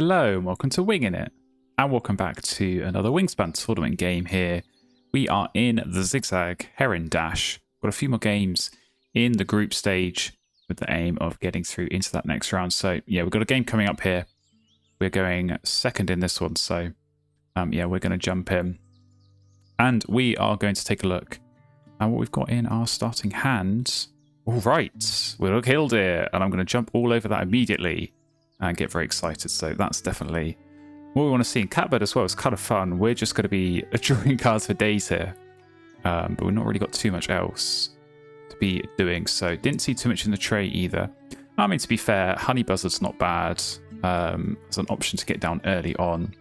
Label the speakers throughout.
Speaker 1: Hello and welcome to Wingin It, and welcome back to another Wingspan tournament game here. We are in the Zigzag Heron Dash. Got a few more games in the group stage with the aim of getting through into that next round. So yeah, we've got a game coming up here. We're going second in this one, so yeah, we're going to jump in. And we are going to take a look at what we've got in our starting hand. All right, we'll look Killdeer, and I'm going to jump all over that immediately and get very excited. So that's definitely what we want to see. In Catbird as well, it's kind of fun. We're just going to be drawing cards for days here, but we've not really got too much else to be doing. So didn't see too much in the tray either. I mean, to be fair, Honey Buzzard's not bad as an option to get down early on.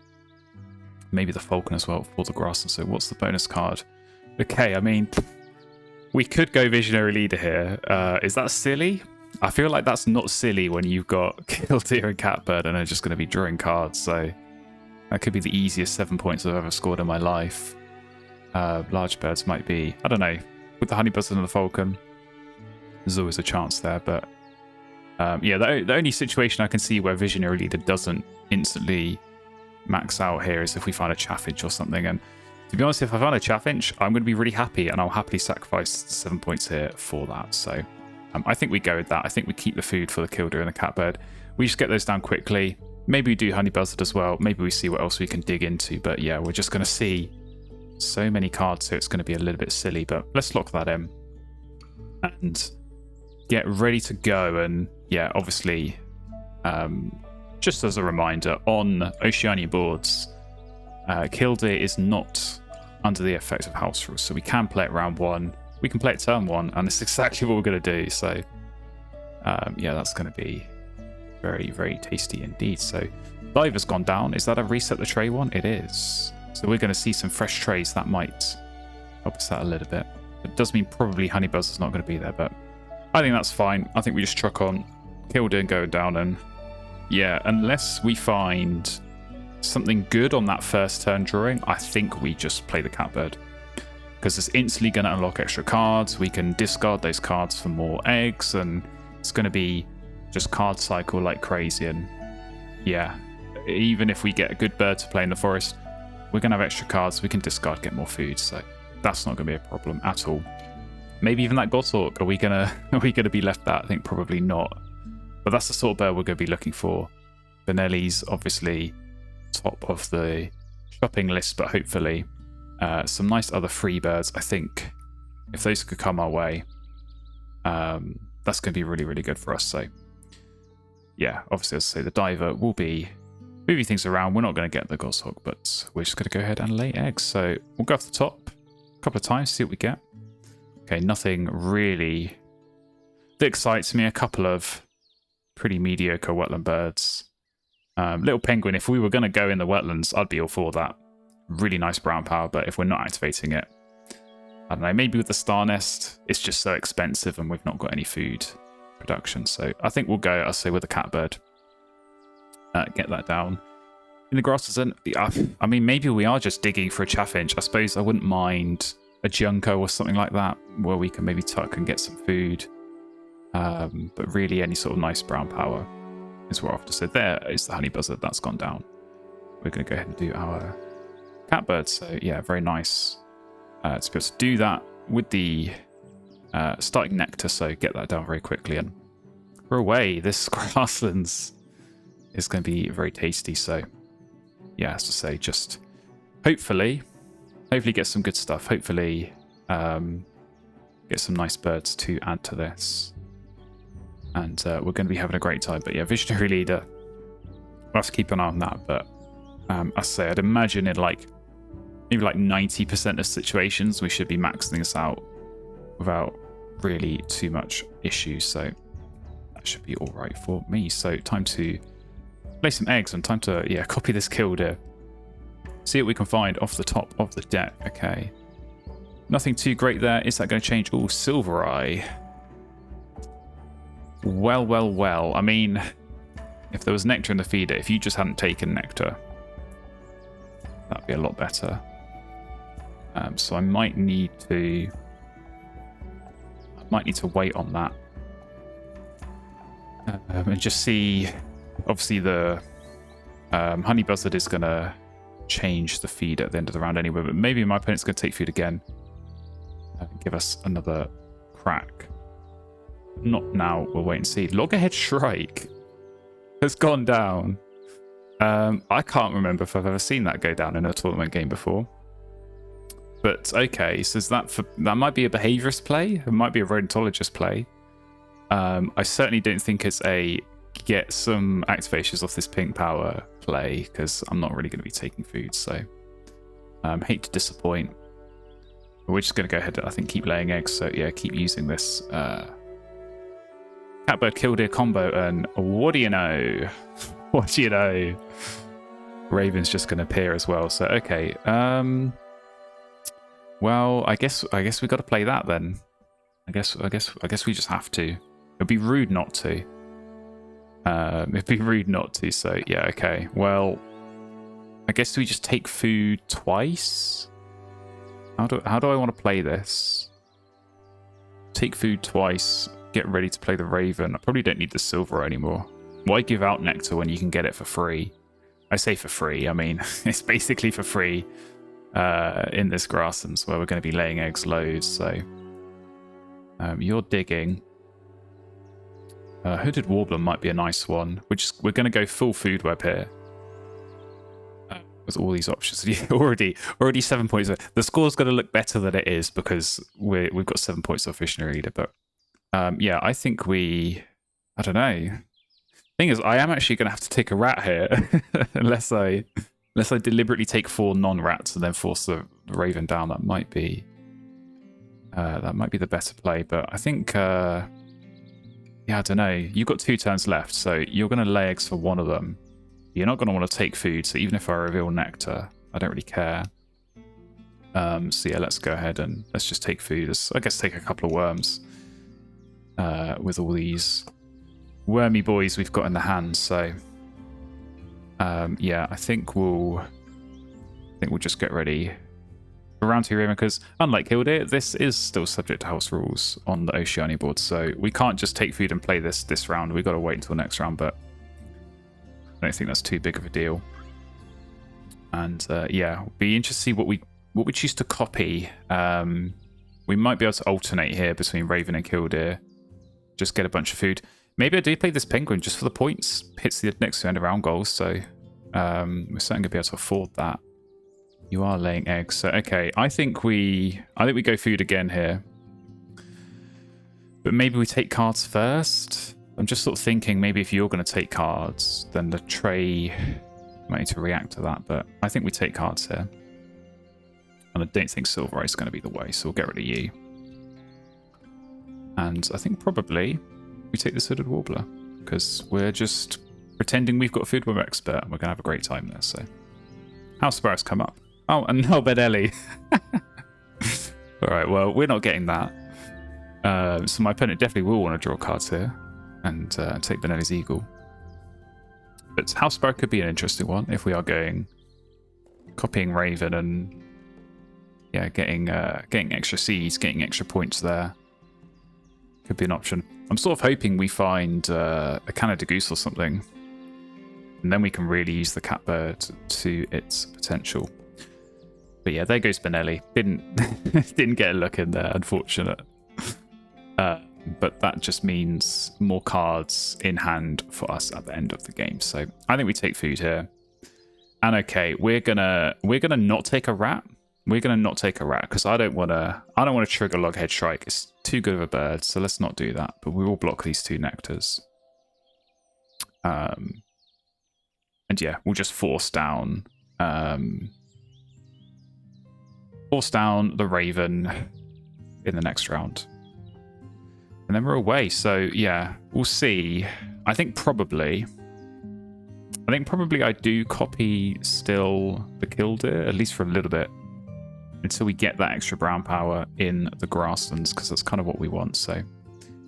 Speaker 1: Maybe the Falcon as well for the grasslands. So what's the bonus card? Okay, I mean, we could go Visionary Leader here. Is that silly? I feel like that's not silly when you've got Killdeer and Catbird and are just going to be drawing cards. So that could be the easiest 7 points I've ever scored in my life. Large birds might be, I don't know, with the Honey Buzzard and the Falcon, there's always a chance there. But yeah, the only situation I can see where Visionary Leader doesn't instantly max out here is if we find a Chaffinch or something. And to be honest, if I find a Chaffinch, I'm going to be really happy and I'll happily sacrifice 7 points here for that. So I think we go with that. I think we keep the food for the Killdeer and the Catbird. We just get those down quickly. Maybe we do Honey Buzzard as well. Maybe we see what else we can dig into. But yeah, we're just going to see so many cards, so it's going to be a little bit silly. But let's lock that in and get ready to go. And yeah, obviously, just as a reminder, on Oceania boards, Killdeer is not under the effect of house rules. So we can play it round one. We can play it turn one, and it's exactly what we're going to do. So, yeah, that's going to be very, very tasty indeed. So, Diver's gone down. Is that a reset the tray one? It is. So we're going to see some fresh trays. That might help us out a little bit. It does mean probably Honey Buzzard's not going to be there, but I think that's fine. I think we just truck on, Killdeer and go down, and yeah, unless we find something good on that first turn drawing, I think we just play the Catbird. Because it's instantly going to unlock extra cards. We can discard those cards for more eggs, and it's going to be just card cycle like crazy. And yeah, even if we get a good bird to play in the forest, we're going to have extra cards. We can discard, get more food. So that's not going to be a problem at all. Maybe even that Goshawk. Are we gonna be left that? I think probably not. But that's the sort of bird we're going to be looking for. Benelli's obviously top of the shopping list, but hopefully some nice other free birds. I think if those could come our way, that's going to be really, really good for us. So yeah, obviously, as I say, the Diver will be moving things around. We're not going to get the Goshawk, but we're just going to go ahead and lay eggs. So we'll go off the top a couple of times, see what we get. Okay, nothing really that excites me. A couple of pretty mediocre wetland birds. Little Penguin, if we were going to go in the wetlands, I'd be all for that. Really nice brown power, but if we're not activating it, I don't know, maybe with the Star Nest, it's just so expensive and we've not got any food production. So I think we'll go, I'll say, with the Catbird. Get that down. In the grasses, I mean, maybe we are just digging for a Chaffinch. I suppose I wouldn't mind a Junco or something like that, where we can maybe tuck and get some food. But really, any sort of nice brown power is what we're after. So there is the Honey Buzzard. That's gone down. We're going to go ahead and do our Catbird. So yeah, very nice to be able to do that with the starting nectar. So get that down very quickly, and we're away. This grasslands is going to be very tasty. So yeah, as I say, just hopefully get some good stuff. Hopefully get some nice birds to add to this, and we're going to be having a great time. But yeah, Visionary Leader, we'll have to keep an eye on that. But as I say, I'd imagine in maybe 90% of situations, we should be maxing this out without really too much issue. So that should be all right for me. So time to lay some eggs and time to, yeah, copy this Killdeer. See what we can find off the top of the deck. Okay. Nothing too great there. Is that going to change? Oh, Silver Eye. Well. I mean, if there was nectar in the feeder, if you just hadn't taken nectar, that'd be a lot better. So I might need to wait on that. And just see, obviously the Honey Buzzard is going to change the feed at the end of the round anyway, but maybe my opponent's going to take food again and give us another crack. Not now, we'll wait and see. Loggerhead Shrike has gone down. I can't remember if I've ever seen that go down in a tournament game before. But okay, so is that might be a behaviorist play, it might be a rodentologist play. I certainly don't think it's a get some activations off this pink power play, because I'm not really going to be taking food, so hate to disappoint. But we're just going to go ahead and I think keep laying eggs, so yeah, keep using this Catbird Killdeer combo, and what do you know? What do you know? Raven's just going to appear as well, so okay. Well, I guess we got to play that then. I guess we just have to. It'd be rude not to. It'd be rude not to. So yeah, okay. Well, I guess we just take food twice. How do I want to play this? Take food twice. Get ready to play the Raven. I probably don't need the silver anymore. Why give out nectar when you can get it for free? I say for free. I mean, it's basically for free. In this grasslands where we're going to be laying eggs loads, so you're digging. Hooded Warbler might be a nice one. We're going to go full food web here with all these options. already 7 points. The score's going to look better than it is because we've got 7 points off Visionary Reader, but yeah, I think I don't know. Thing is, I am actually going to have to take a rat here unless I deliberately take 4 non-rats and then force the Raven down. That might be the better play. But I think, yeah, I don't know. You've got 2 turns left, so you're going to lay eggs for one of them. You're not going to want to take food, so even if I reveal nectar, I don't really care. So yeah, let's go ahead and let's just take food. I guess take a couple of worms with all these wormy boys we've got in the hand. So yeah, I think we'll just get ready for round 2 Raven, because unlike Killdeer, this is still subject to house rules on the Oceania board, so we can't just take food and play this round. We've got to wait until next round, but I don't think that's too big of a deal. And yeah, it'll be interesting to see what we choose to copy. We might be able to alternate here between Raven and Killdeer. Just get a bunch of food. Maybe I do play this penguin just for the points. Hits the next end around goals, so we're certainly going to be able to afford that. You are laying eggs, so okay. I think we go food again here, but maybe we take cards first. I'm just sort of thinking maybe if you're going to take cards, then the tray might need to react to that. But I think we take cards here, and I don't think Silver Eye is going to be the way, so we'll get rid of you. And I think probably we take this Hooded Warbler, because we're just pretending we've got a food web expert and we're going to have a great time there. So House Sparrows come up. Oh, and no Benelli. Alright, well, we're not getting that. So my opponent definitely will want to draw cards here and take Benelli's Eagle. But House Sparrow could be an interesting one if we are copying Raven and yeah, getting extra seeds, getting extra points there. Could be an option. I'm sort of hoping we find a Canada Goose or something, and then we can really use the Catbird to its potential. But yeah, there goes Benelli. Didn't get a look in there, unfortunate. But that just means more cards in hand for us at the end of the game. So I think we take food here. And okay, we're gonna not take a rat. We're gonna not take a rat because I don't wanna trigger Loghead Shrike. It's too good of a bird, so let's not do that. But we will block these 2 nectars. And yeah, we'll just force down the Raven in the next round. And then we're away. So yeah, we'll see. I think probably I do copy still the Killdeer, at least for a little bit, until we get that extra brown power in the grasslands, because that's kind of what we want. So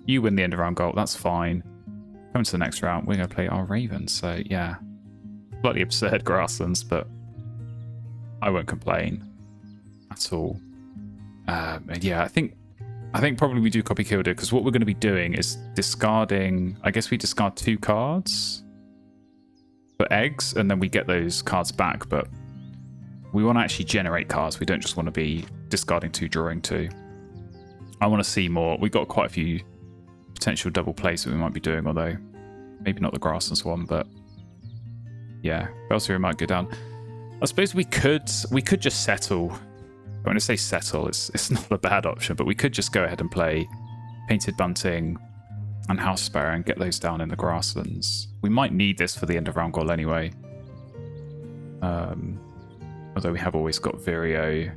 Speaker 1: you win the end of round goal, that's fine. Coming to the next round, we're going to play our Raven. So yeah, slightly absurd grasslands, but I won't complain at all. And yeah, I think probably we do copy Killdeer, because what we're going to be doing is discarding. I guess we discard 2 cards. for eggs, and then we get those cards back, but we want to actually generate cards. We don't just want to be discarding 2, drawing 2. I want to see more. We've got quite a few potential double plays that we might be doing, although maybe not the grasslands one, but yeah, Belseria might go down. I suppose we could just settle. When I say settle, it's not a bad option, but we could just go ahead and play Painted Bunting and House Sparrow and get those down in the grasslands. We might need this for the end of round goal anyway. Although we have always got Vireo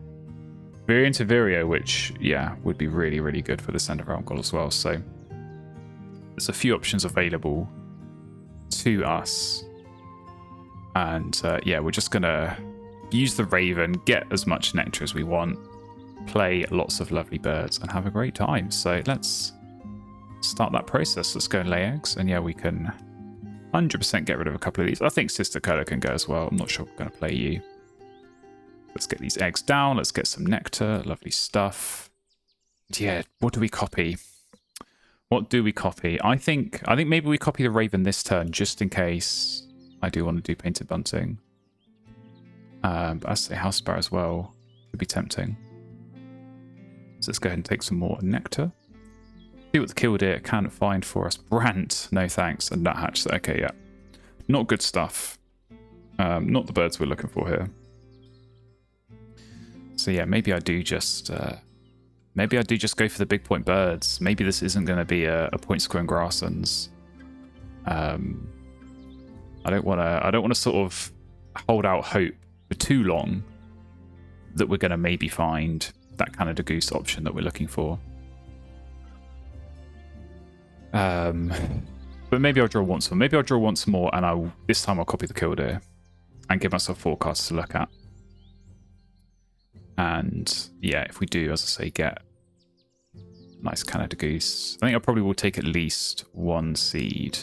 Speaker 1: into Vireo, which, yeah, would be really, really good for this end of round goal as well. So there's a few options available to us. And yeah, we're just going to use the Raven, get as much nectar as we want, play lots of lovely birds, and have a great time. So let's start that process. Let's go and lay eggs. And yeah, we can 100% get rid of a couple of these. I think Sister Cola can go as well. I'm not sure we're going to play you. Let's get these eggs down. Let's get some nectar. Lovely stuff. Yeah, what do we copy? What do we copy? I think maybe we copy the Raven this turn, just in case I do want to do Painted Bunting. But I say House Sparrow as well. Could be tempting. So let's go ahead and take some more nectar. See what the killdeer can find for us. Brant, no thanks. And Nuthatch. Okay, yeah. Not good stuff. Not the birds we're looking for here. So yeah, maybe I do just go for the big point birds. Maybe this isn't going to be a point square grasslands. I don't want to sort of hold out hope for too long that we're going to maybe find that Canada Goose option that we're looking for. But maybe I'll draw once more. Maybe I'll draw once more, and this time I'll copy the killdeer and give myself 4 cards to look at. And yeah, if we do, as I say, get nice Canada Goose, I think I probably will take at least 1 seed.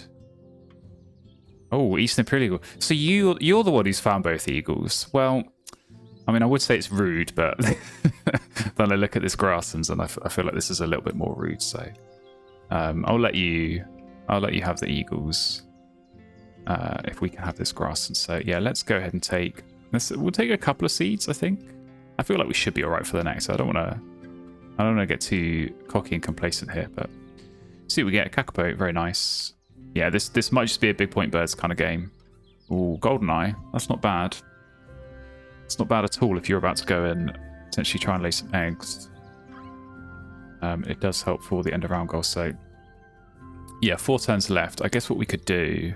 Speaker 1: Oh, Eastern Imperial Eagle. So you're the one who's found both eagles. Well, I mean, I would say it's rude, but then I look at this grasslands and I feel like this is a little bit more rude. So I'll let you have the eagles if we can have this grassland. So yeah, let's go ahead and we'll take a couple of seeds. I think. I feel like we should be all right for the next. So I don't want to get too cocky and complacent here, but see what we get. Kakapo, very nice. Yeah, this might just be a big point birds kind of game. Ooh, Goldeneye. That's not bad. It's not bad at all if you're about to go and potentially try and lay some eggs. It does help for the end of round goal. So yeah, 4 turns left. I guess what we could do,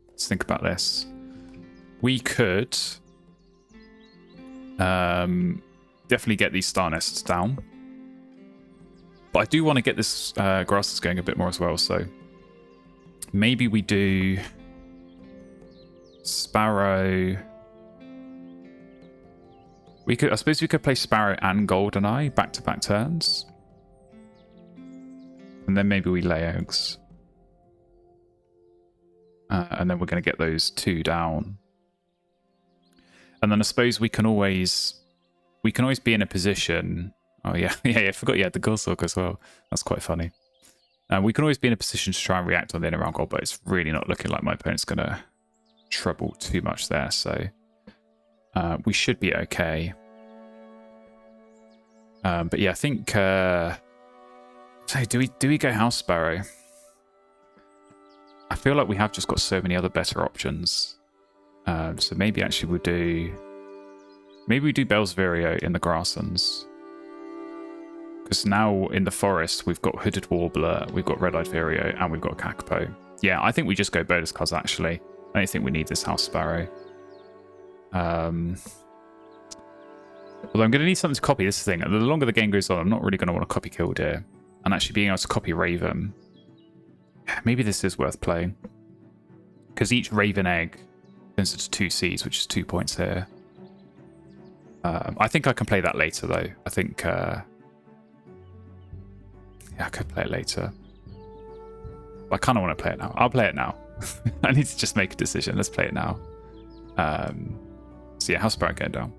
Speaker 1: let's think about this. We could definitely get these star nests down. But I do want to get this grasses going a bit more as well, so maybe we do Sparrow. I suppose we could play Sparrow and Goldeneye back-to-back turns. And then maybe we lay eggs. And then we're going to get those 2 down. And then I suppose we can always be in a position. Oh yeah, yeah, I forgot you had the Goshawk as well. That's quite funny. We can always be in a position to try and react on the end of round goal, but it's really not looking like my opponent's going to trouble too much there. So we should be okay. But yeah, I think. So do we go House Sparrow? I feel like we have just got so many other better options. So maybe actually we do Bell's Vireo in the grasslands. Because now in the forest we've got Hooded Warbler, we've got Red-Eyed Vireo, and we've got Kakapo. Yeah, I think we just go bonus cards actually. I don't think we need this House Sparrow. Although I'm going to need something to copy. This thing. The longer the game goes on, I'm not really going to want to copy Killdeer. And actually being able to copy Raven. Maybe this is worth playing. Because each Raven egg turns into 2 seeds, which is 2 points here. I think I can play that later, though. I think... yeah, I could play it later. I kind of want to play it now. I'll play it now. I need to just make a decision. Let's play it now. So yeah, House Sparrow going down.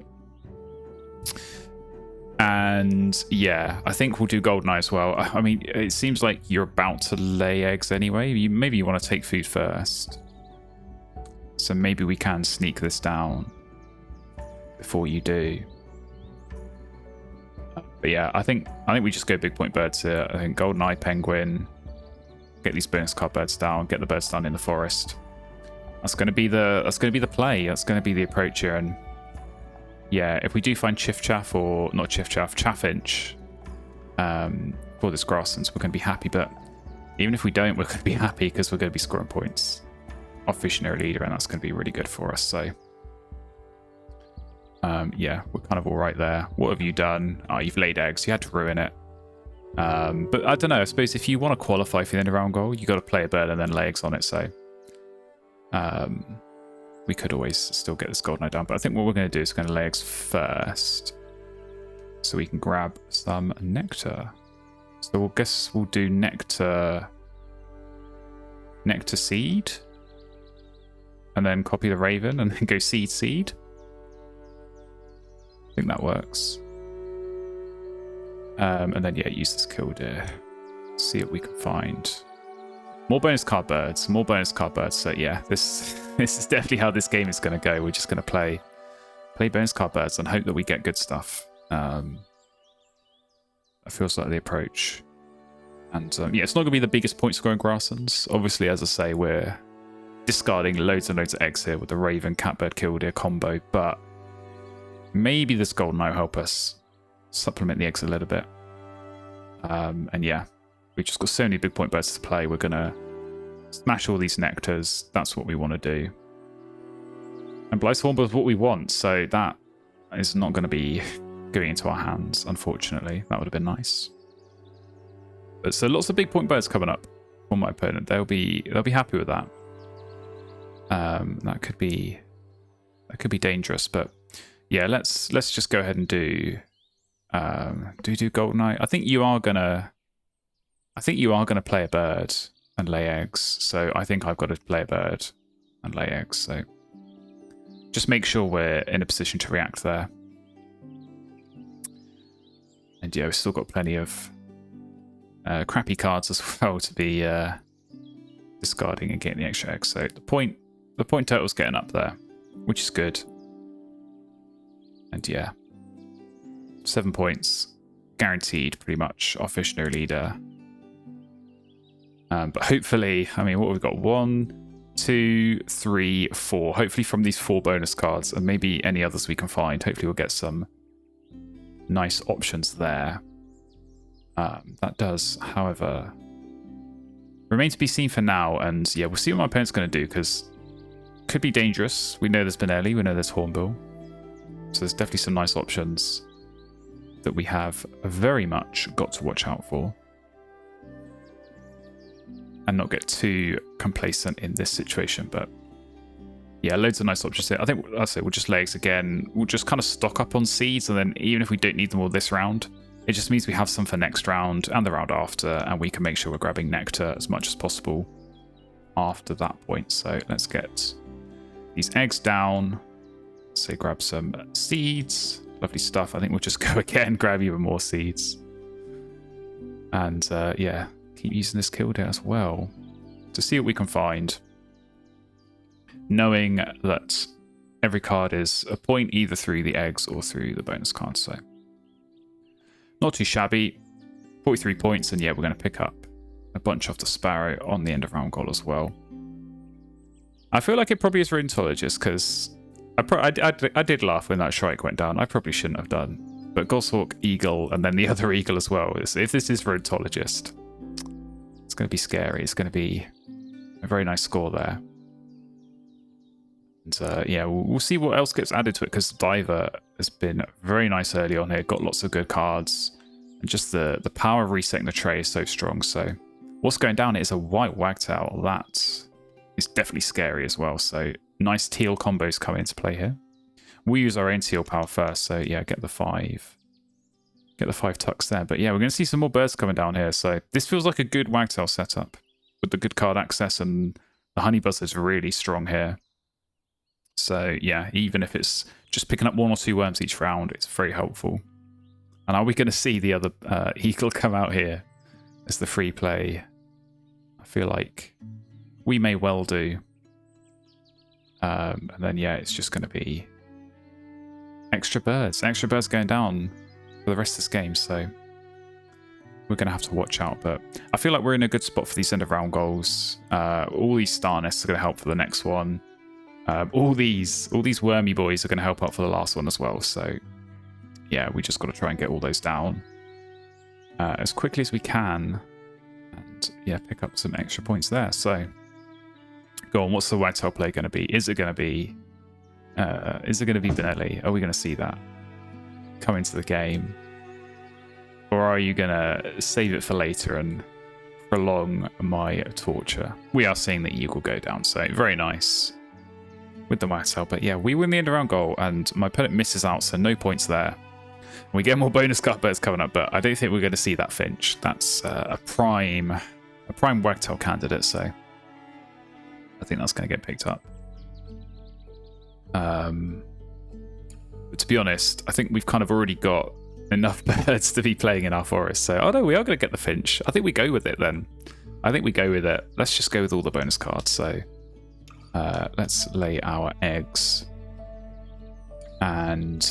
Speaker 1: And yeah, I think we'll do Goldeneye as well. I mean, it seems like you're about to lay eggs anyway. Maybe you want to take food first. So maybe we can sneak this down before you do. But yeah, I think we just go big point birds here. I think golden eye penguin, get these bonus card birds down, get the birds down in the forest. That's going to be the play. That's going to be the approach here. And yeah, if we do find Chiff-Chaff, or not Chiff-Chaff, Chaffinch for this grasslands, we're going to be happy. But even if we don't, we're going to be happy because we're going to be scoring points off visionary leader, and that's going to be really good for us. So yeah, we're kind of all right there. What have you done? Oh, you've laid eggs. You had to ruin it. But I don't know. I suppose if you want to qualify for the end of round goal, you got to play a bird and then lay eggs on it. So we could always still get this golden eye down. But I think what we're going to do is going to lay eggs first, so we can grab some nectar. So we'll guess we'll do nectar seed, and then copy the raven, and then go seed. I think that works. And then yeah, use this killdeer. See what we can find. More bonus card birds. So yeah, this is definitely how this game is going to go. We're just going to play bonus card birds and hope that we get good stuff. That feels like the approach. And yeah, it's not going to be the biggest point scoring grasslands. Obviously, as I say, we're discarding loads and loads of eggs here with the raven catbird killdeer combo, but maybe this golden eye will help us supplement the eggs a little bit. And yeah, we've just got so many big point birds to play. We're going to smash all these nectars. That's what we want to do. And Blythe's Hornbill is what we want, so that is not going to be going into our hands, unfortunately. That would have been nice. But so lots of big point birds coming up for my opponent. They'll be happy with that. That could be dangerous, but yeah, let's just go ahead and do golden eye. I think you are gonna play a bird and lay eggs. So I think I've got to play a bird and lay eggs. So just make sure we're in a position to react there. And yeah, we've still got plenty of crappy cards as well to be discarding and getting the extra eggs. So the point total's getting up there, which is good. And yeah, 7 points guaranteed pretty much off visionary leader. But hopefully, I mean, what have we got? 1, 2, 3, 4. Hopefully from these 4 bonus cards, and maybe any others we can find, hopefully we'll get some nice options there. That does, however, remain to be seen for now. And yeah, we'll see what my opponent's going to do, because it could be dangerous. We know there's Benelli, we know there's Hornbill. So there's definitely some nice options that we have very much got to watch out for. And not get too complacent in this situation. But yeah, loads of nice options here. I think, I'll say, we'll just lay eggs again. We'll just kind of stock up on seeds, and then even if we don't need them all this round, it just means we have some for next round and the round after, and we can make sure we're grabbing nectar as much as possible after that point. So let's get these eggs down. Say grab some seeds. Lovely stuff. I think we'll just go again, grab even more seeds. And yeah, keep using this killdeer as well to see what we can find. Knowing that every card is a point either through the eggs or through the bonus cards. So not too shabby. 43 points, and yeah, we're going to pick up a bunch off the Sparrow on the end of round goal as well. I feel like it probably is Rheumatologist, because I did laugh when that Shrike went down. I probably shouldn't have done. But Goshawk, Eagle, and then the other Eagle as well. If this is Rheumatologist, it's going to be scary. It's going to be a very nice score there. And yeah, we'll see what else gets added to it, because Diver has been very nice early on here. Got lots of good cards. And just the power of resetting the tray is so strong. So what's going down is a white Wagtail. That is definitely scary as well. So nice teal combos come into play here. We use our own teal power first. So yeah, get the 5. Get the 5 tucks there. But yeah, we're going to see some more birds coming down here. So this feels like a good Wagtail setup with the good card access, and the Honey Buzz is really strong here. So yeah, even if it's just picking up 1 or 2 worms each round, it's very helpful. And are we going to see the other Eagle come out here as the free play? I feel like we may well do. And then, yeah, it's just going to be extra birds going down for the rest of this game. So we're going to have to watch out. But I feel like we're in a good spot for these end of round goals. All these star nests are going to help for the next one. All these wormy boys are going to help out for the last one as well. So yeah, we just got to try and get all those down as quickly as we can. And yeah, pick up some extra points there. So go on, what's the whitetail play going to be? Is it going to be Benelli? Are we going to see that come into the game? Or are you going to save it for later and prolong my torture? We are seeing the eagle go down, so very nice with the whitetail. But yeah, we win the end around goal, and my opponent misses out, so no points there. We get more bonus card birds coming up, but I don't think we're going to see that finch. That's a prime wagtail candidate, so I think that's going to get picked up. But to be honest, I think we've kind of already got enough birds to be playing in our forest. So, oh no, we are going to get the finch. I think we go with it then. I think we go with it. Let's just go with all the bonus cards. So let's lay our eggs. And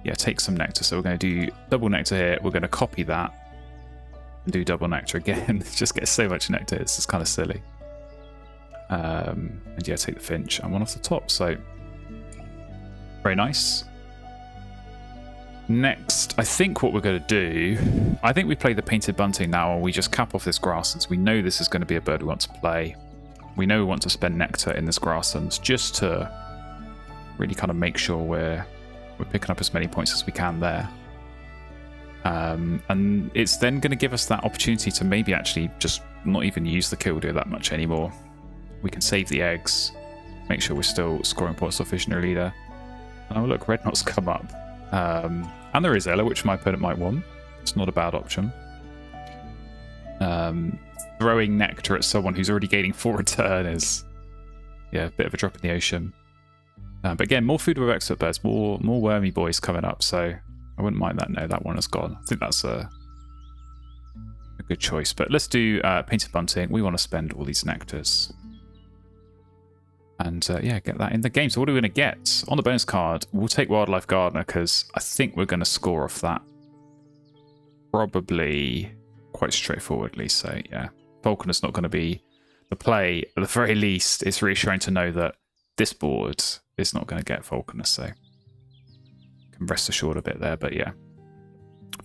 Speaker 1: yeah, take some nectar. So we're going to do double nectar here. We're going to copy that and do double nectar again. Just get so much nectar. It's just kind of silly. And yeah, take the finch and one off the top. So very nice. Next, I think what we're going to do, I think we play the painted bunting now, and we just cap off this grasslands. We know this is going to be a bird we want to play. We know we want to spend nectar in this grasslands just to really kind of make sure we're picking up as many points as we can there. And it's then going to give us that opportunity to maybe actually just not even use the killdeer that much anymore. We can save the eggs, make sure we're still scoring points off Visionary Leader. And oh look, Red Knot's come up. And there is Ella, which my opponent might want. It's not a bad option. Throwing nectar at someone who's already gaining 4 a turn is, yeah, a bit of a drop in the ocean. But again, more food with expert birds, more wormy boys coming up, so I wouldn't mind that. No, that one is gone. I think that's a good choice. But let's do painted bunting. We want to spend all these nectars. And yeah, get that in the game. So what are we going to get? On the bonus card, we'll take Wildlife Gardener, because I think we're going to score off that probably quite straightforwardly. So yeah, Falconer's not going to be the play. At the very least, it's reassuring to know that this board is not going to get Falconer, so can rest assured a bit there. But yeah,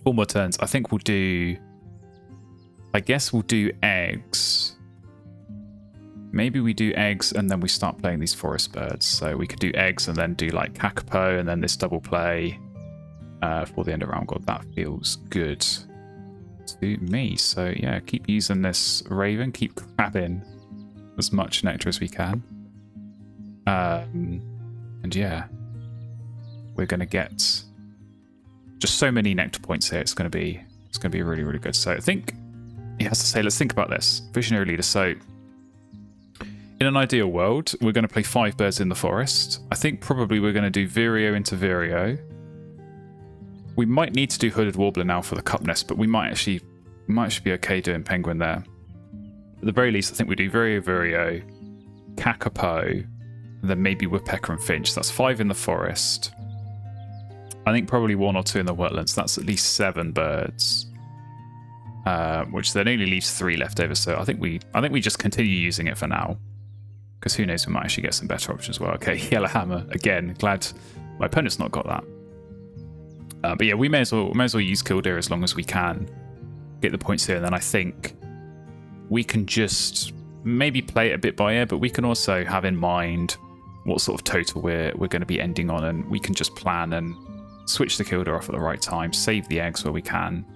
Speaker 1: 4 more turns. I think we'll do, I guess we'll do eggs. Maybe we do eggs and then we start playing these forest birds. So we could do eggs and then do like Kakapo and then this double play for the end of round. God, that feels good to me. So yeah, keep using this Raven, keep grabbing as much nectar as we can. And yeah, we're going to get just so many nectar points here. It's going to be really, really good. So I think he has to say, let's think about this. Visionary Leader. So in an ideal world, we're going to play 5 birds in the forest. I think probably we're going to do Vireo into Vireo. We might need to do Hooded Warbler now for the cup nest, but we might actually be okay doing Penguin there. At the very least, I think we do Vireo, Vireo, Kakapo, and then maybe Woodpecker and Finch. That's 5 in the forest. I think probably 1 or 2 in the wetlands. That's at least 7 birds. Which then only leaves 3 left over. So I think we just continue using it for now. Because who knows, we might actually get some better options as well. Okay, Yellow Hammer. Again, glad my opponent's not got that. But yeah, we may as well use Killdeer as long as we can. Get the points here, and then I think we can just maybe play it a bit by ear, but we can also have in mind what sort of total we're going to be ending on, and we can just plan and switch the Killdeer off at the right time, save the eggs where we can,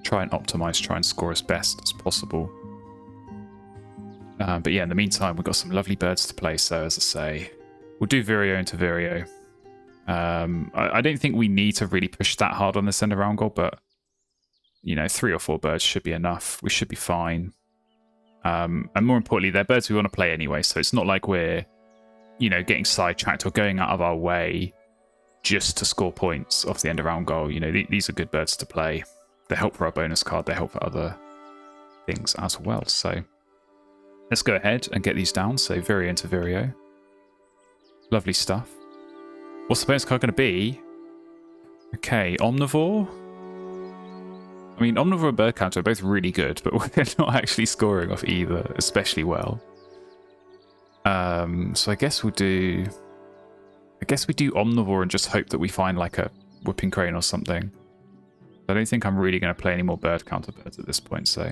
Speaker 1: try and optimize, try and score as best as possible. But yeah, in the meantime, we've got some lovely birds to play. So as I say, we'll do Vireo into Vireo. I don't think we need to really push that hard on this end of round goal, but you know, 3 or 4 birds should be enough. We should be fine. And more importantly, they're birds we want to play anyway. So it's not like we're, you know, getting sidetracked or going out of our way just to score points off the end of round goal. You know, these are good birds to play. They help for our bonus card. They help for other things as well. So let's go ahead and get these down. So Vireo into Vireo. Lovely stuff. What's the bonus card going to be? Okay, Omnivore. I mean, Omnivore and Bird Counter are both really good, but we're not actually scoring off either especially well. So I guess we'll do... I guess we do Omnivore and just hope that we find like a Whipping Crane or something. I don't think I'm really going to play any more Bird Counter birds at this point, so...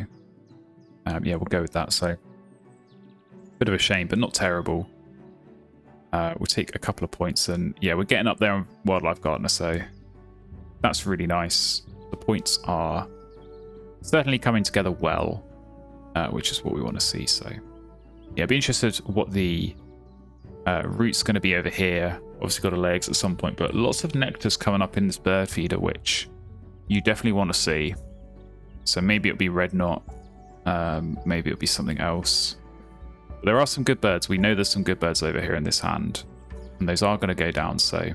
Speaker 1: yeah, we'll go with that, so... Bit of a shame, but not terrible. We'll take a couple of points, and yeah, we're getting up there on Wildlife Gardener, so... That's really nice. The points are certainly coming together well, which is what we want to see, so... Yeah, be interested what the route's going to be over here. Obviously got to lay eggs at some point, but lots of nectars coming up in this bird feeder, which you definitely want to see. So maybe it'll be red knot, maybe it'll be something else. But there are some good birds. We know there's some good birds over here in this hand, and those are going to go down, so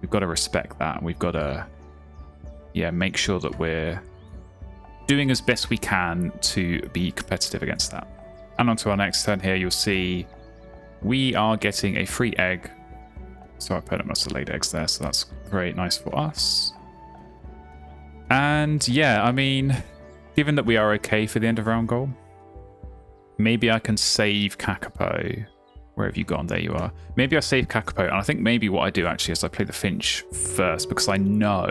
Speaker 1: we've got to respect that. We've got to, yeah, make sure that we're doing as best we can to be competitive against that. And on to our next turn here, you'll see we are getting a free egg. So our opponent must have laid eggs there, so that's very nice for us. And yeah, I mean, given that we are okay for the end of round goal, maybe I can save Kakapo. Where have you gone? There you are. Maybe I save Kakapo, and I think maybe what I do actually is I play the Finch first, because I know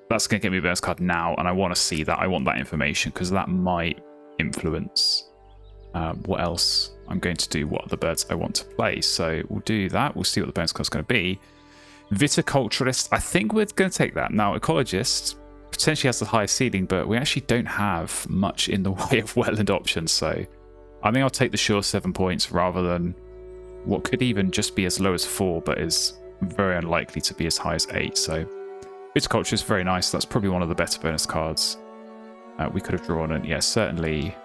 Speaker 1: that's going to get me a bonus card now, and I want to see that. I want that information, because that might influence what else I'm going to do, what other birds I want to play. So we'll do that. We'll see what the bonus card's going to be. Viticulturist, I think we're going to take that. Now, Ecologist potentially has the highest ceiling, but we actually don't have much in the way of wetland options. So I think I'll take the sure 7 points rather than what could even just be as low as 4, but is very unlikely to be as high as 8. So Viticulturist is very nice. That's probably one of the better bonus cards we could have drawn, and yeah, certainly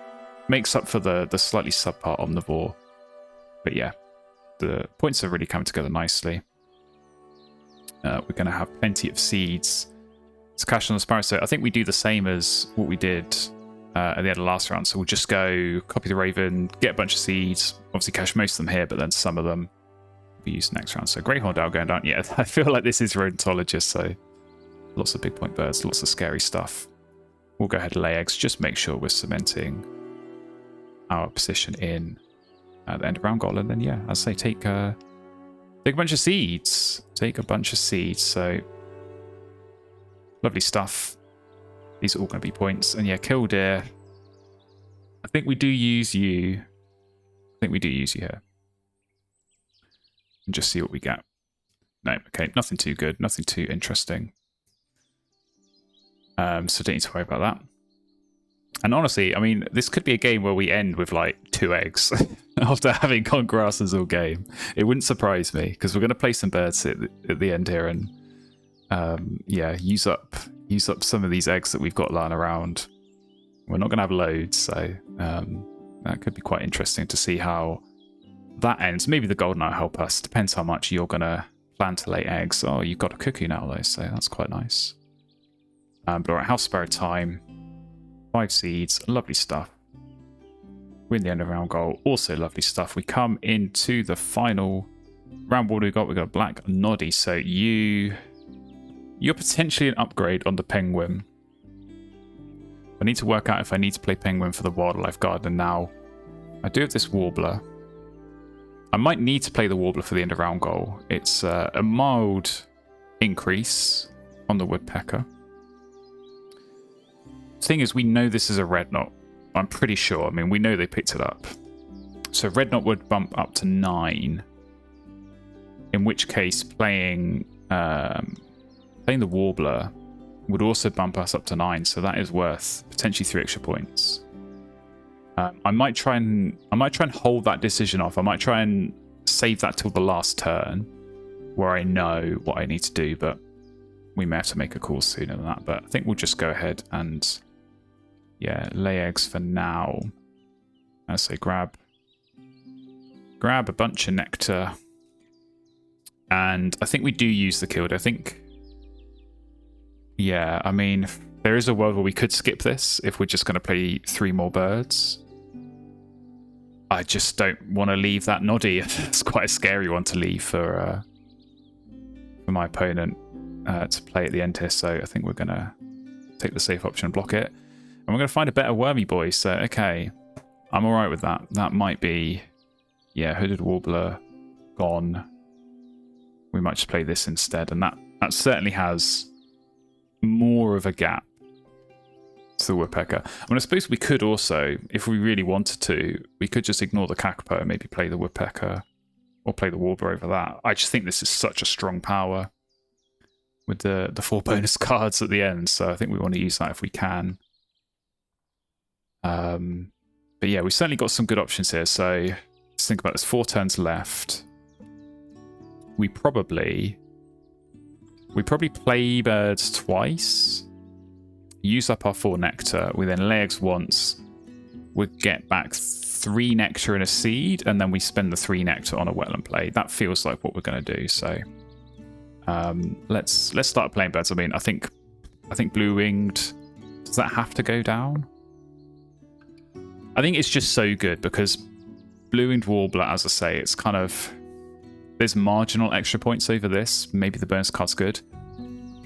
Speaker 1: makes up for the slightly subpar Omnivore. But yeah, the points are really coming together nicely. We're going to have plenty of seeds. It's cash on the Sparrow, so I think we do the same as what we did at the end of last round. So we'll just go copy the Raven, get a bunch of seeds, obviously cash most of them here, but then some of them will be used next round. So Greyhorned Owl going down. Yeah, I feel like this is Rodentologist, so lots of big point birds, lots of scary stuff. We'll go ahead and lay eggs, just make sure we're cementing our position in at the end of round goal, and then yeah, as I say, take a bunch of seeds. Take a bunch of seeds. So lovely stuff. These are all going to be points, and yeah, Killdeer. I think we do use you. I think we do use you here, and just see what we get. No, okay, nothing too good, nothing too interesting. So don't need to worry about that. And honestly, I mean, this could be a game where we end with like 2 eggs after having gone grasses all game. It wouldn't surprise me, because we're going to play some birds at the end here, and yeah, use up some of these eggs that we've got lying around. We're not going to have loads, so that could be quite interesting to see how that ends. Maybe the Golden Eye will help us. Depends how much you're going to plan to lay eggs. Oh, you've got a cuckoo now, though, so that's quite nice. But alright, House Sparrow time. 5 seeds, lovely stuff. We're in the end of round goal, also lovely stuff. We come into the final round. What do we got a black noddy, so you're potentially an upgrade on the penguin. I need to work out if I need to play penguin for the Wildlife Garden now. I do have this warbler. I might need to play the warbler for the end of round goal. It's a mild increase on the woodpecker. Thing is, we know this is a red knot. I'm pretty sure. I mean, we know they picked it up. So red knot would bump up to 9. In which case, playing the warbler would also bump us up to 9. So that is worth potentially 3 extra points. I might try and hold that decision off. I might try and save that till the last turn, where I know what I need to do. But we may have to make a call sooner than that. But I think we'll just go ahead and, yeah, lay eggs for now. I say grab a bunch of nectar. And I think we do use the killed. I think, yeah, I mean, there is a world where we could skip this if we're just going to play 3 more birds. I just don't want to leave that noddy. It's quite a scary one to leave for my opponent to play at the end here. So I think we're going to take the safe option and block it. And we're going to find a better wormy boy. So, okay, I'm all right with that. That might be, yeah, Hooded Warbler gone. We might just play this instead. And that certainly has more of a gap to the Woodpecker. I mean, I suppose we could also, if we really wanted to, we could just ignore the Kakapo and maybe play the Woodpecker or play the Warbler over that. I just think this is such a strong power with the 4 bonus cards at the end, so I think we want to use that if we can. But yeah, we've certainly got some good options here, so let's think about this. 4 turns left. We probably play birds twice, use up our 4 nectar, we then lay eggs once, we get back 3 nectar and a seed, and then we spend the 3 nectar on a wetland play. That feels like what we're going to do, so let's start playing birds. I mean, I think blue-winged, does that have to go down? I think it's just so good because blue-winged warbler, as I say, it's kind of, there's marginal extra points over this. Maybe the bonus card's good.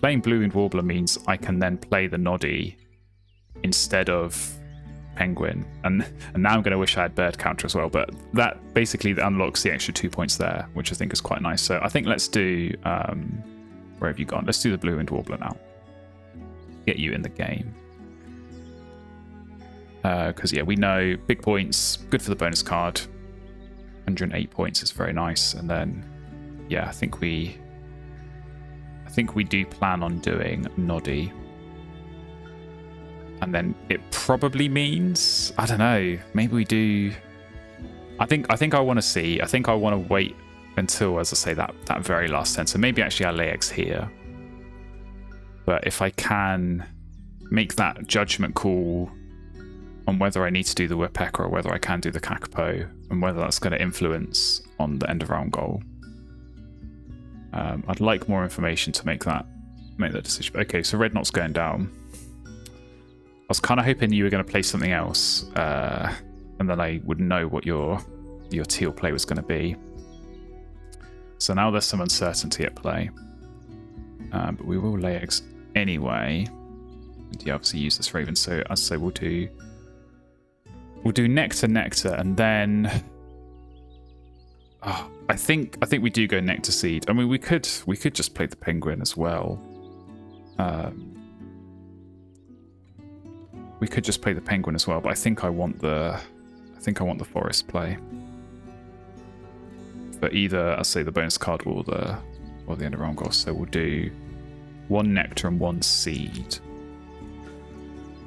Speaker 1: Playing blue-winged warbler means I can then play the noddy instead of penguin, and now I'm going to wish I had bird counter as well, but that basically unlocks the extra 2 points there, which I think is quite nice. So I think let's do where have you gone? Let's do the blue-winged warbler now. Get you in the game. Because yeah, we know big points, good for the bonus card. 108 points is very nice. And then yeah, I think we do plan on doing noddy. And then it probably means, I don't know, maybe we do. I think I want to see. I think I want to wait until, as I say, that very last turn. So maybe actually I lay eggs here. But if I can make that judgment call on whether I need to do the woodpecker or whether I can do the kakapo, and whether that's going to influence on the end of round goal, I'd like more information to make that decision. Okay, so red knot's going down. I was kind of hoping you were going to play something else, and then I would know what your teal play was going to be. So now there's some uncertainty at play, but we will lay eggs anyway. And you obviously use this raven, so as I say, we'll do nectar, and then I think we do go nectar seed. I mean, we could just play the penguin as well. We could just play the penguin as well, but I think I want the forest play. But either, I'll say, the bonus card or the end of round goal. So we'll do 1 nectar and 1 seed.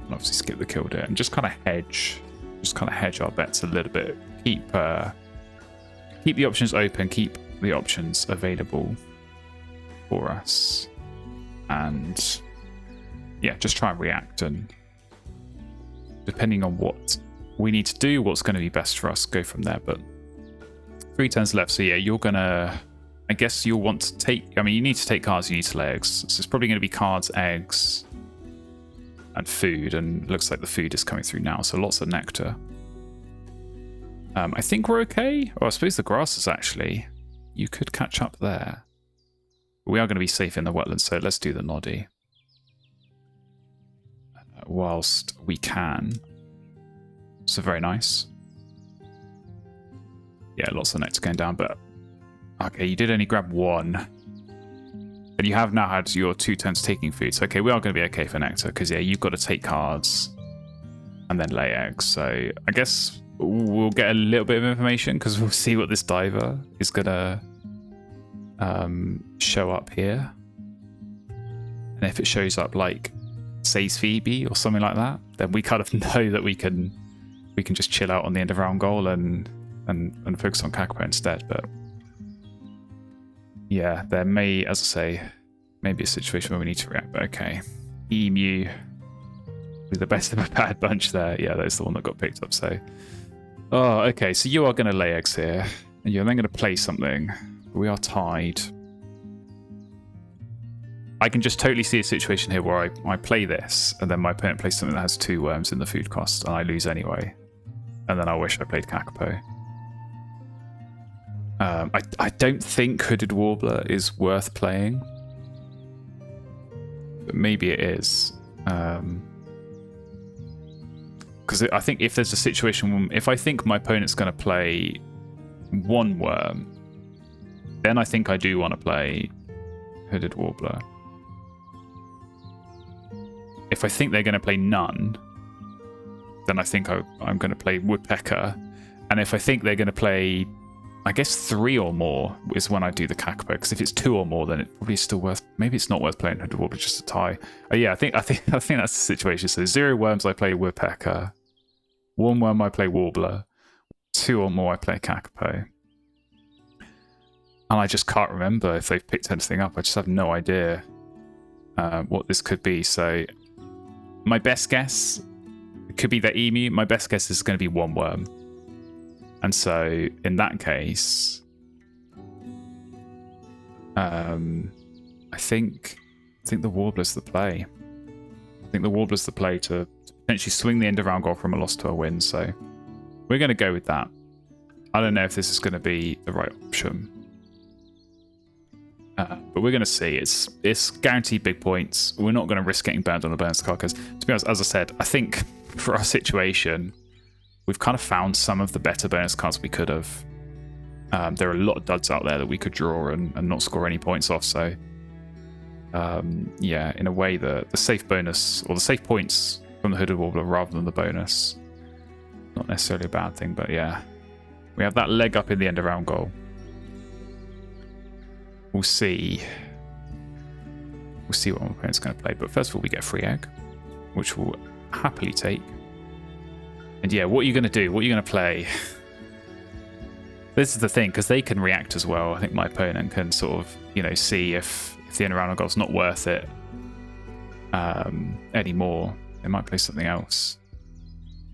Speaker 1: And obviously skip the killed it and just kind of hedge our bets a little bit. Keep the options open, keep the options available for us. And yeah, just try and react, and depending on what we need to do, what's going to be best for us, go from there. But 3 turns left, so yeah, you're gonna, I guess you'll want to take, I mean, you need to take cards, you need to lay eggs, so it's probably going to be cards, eggs, and food, and it looks like the food is coming through now, so lots of nectar. I think we're okay. Or I suppose the grasses, actually, you could catch up there. But we are going to be safe in the wetlands, so let's do the noddy whilst we can. So very nice. Yeah, lots of nectar going down, but okay, you did only grab 1. And you have now had your 2 turns taking food. So okay, we are going to be okay for nectar, because yeah, you've got to take cards and then lay eggs. So I guess we'll get a little bit of information, because we'll see what this diver is going to show up here. And if it shows up like Says Phoebe or something like that, then we kind of know that we can just chill out on the end of round goal and focus on Kakapo instead. But yeah, there may, as I say, maybe a situation where we need to react. But okay, Emu with the best of a bad bunch there. Yeah, that's the one that got picked up. So, oh, okay. So you are going to lay eggs here, and you're then going to play something. We are tied. I can just totally see a situation here where I play this, and then my opponent plays something that has 2 worms in the food cost, and I lose anyway. and then I wish I played Kakapo. I don't think Hooded Warbler is worth playing, but maybe it is. Because I think if there's a situation, if I think my opponent's going to play one worm, then I think I do want to play Hooded Warbler. If I think they're going to play none, then I think I'm going to play Woodpecker. And if I think they're going to play, I guess 3 or more is when I do the Kakapo. Because if it's 2 or more, then it probably is still worth. Maybe it's not worth playing Hooded Warbler, just a tie. Yeah, I think that's the situation. So 0 worms, I play Woodpecker. 1 worm, I play Warbler. 2 or more, I play Kakapo. And I just can't remember if they've picked anything up. I just have no idea what this could be. So my best guess, it could be the Emu. My best guess is going to be 1 worm. And so in that case, I think the Warbler's the play. I think the Warbler's the play to potentially swing the end of round goal from a loss to a win. So we're going to go with that. I don't know if this is going to be the right option. But we're going to see. It's guaranteed big points. We're not going to risk getting burned on the bonus card because, to be honest, as I said, I think for our situation, we've kind of found some of the better bonus cards we could have. There are a lot of duds out there that we could draw and not score any points off. So, yeah, in a way, the safe bonus or the safe points from the Hooded Warbler rather than the bonus, not necessarily a bad thing. But yeah, we have that leg up in the end of round goal. We'll see. We'll see what my opponent's going to play. But first of all, we get a free egg, which we'll happily take. And yeah, what are you going to do? What are you going to play? This is the thing, because they can react as well. I think my opponent can sort of, see if the end of round goal's not worth it anymore. They might play something else.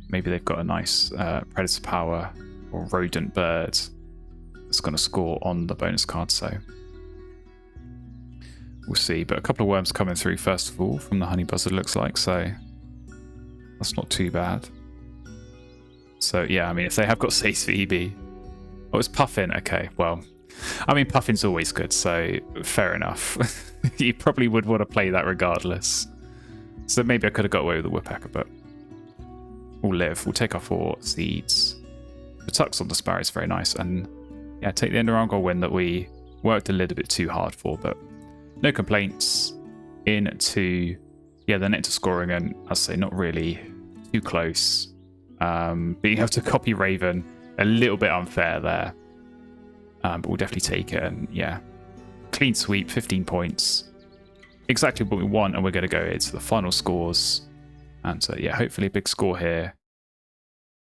Speaker 1: Maybe they've got a nice Predator Power or Rodent Bird that's going to score on the bonus card. So we'll see. But a couple of worms coming through first of all from the Honey Buzzard, looks like. So that's not too bad. So yeah, I mean, if they have got Sace for EB. Oh, it's Puffin. Okay, well, I mean, Puffin's always good, so fair enough. You probably would want to play that regardless. So maybe I could have got away with the Woodpecker, but we'll live. We'll take our 4 seeds. The Tux on the Sparrow is very nice, and yeah, take the end of round goal win that we worked a little bit too hard for, but no complaints. Into the net to scoring, and I'll say not really too close. Being able to copy Raven, a little bit unfair there. But we'll definitely take it, and yeah. Clean sweep, 15 points. Exactly what we want, and we're going to go into the final scores. And so, yeah, hopefully a big score here.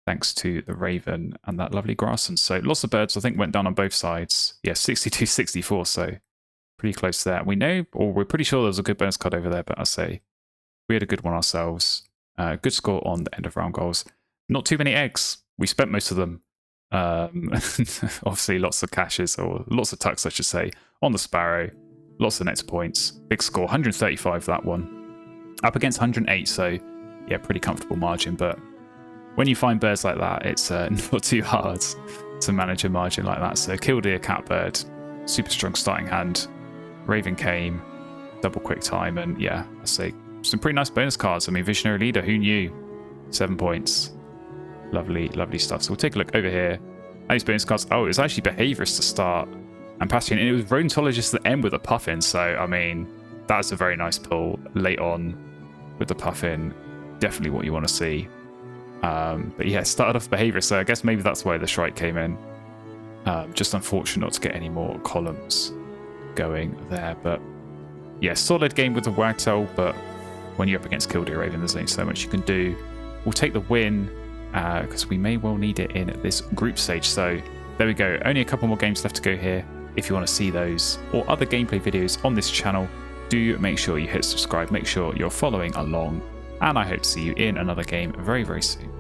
Speaker 1: Thanks to the Raven and that lovely grassland. So lots of birds, I think, went down on both sides. Yeah, 62-64, so pretty close there. We know, or we're pretty sure there was a good bonus card over there, but I say we had a good one ourselves. Good score on the end of round goals. Not too many eggs. We spent most of them. Obviously, lots of cashes, or lots of tucks, I should say, on the Sparrow. Lots of net points. Big score, 135 for that one. Up against 108, so yeah, pretty comfortable margin. But when you find birds like that, it's not too hard to manage a margin like that. So Killdeer, Catbird, super strong starting hand. Raven came, double quick time, and yeah, I say some pretty nice bonus cards. I mean, Visionary Leader, who knew? 7 points. Lovely, lovely stuff. So we'll take a look over here. And these bonus cards. Oh, it was actually Behaviorist to start and Passion. And it was Rodentologist at the end with a Puffin. So, I mean, that's a very nice pull late on with the Puffin. Definitely what you want to see. But yeah, started off Behaviorist. So I guess maybe that's why the Shrike came in. Just unfortunate not to get any more columns going there. But yeah, solid game with the Wagtail. But when you're up against Killdeer Raven, there's only so much you can do. We'll take the win because we may well need it in this group stage. So there we go. Only a couple more games left to go here. If you want to see those or other gameplay videos on this channel, do make sure you hit subscribe. Make sure you're following along. And I hope to see you in another game very, very soon.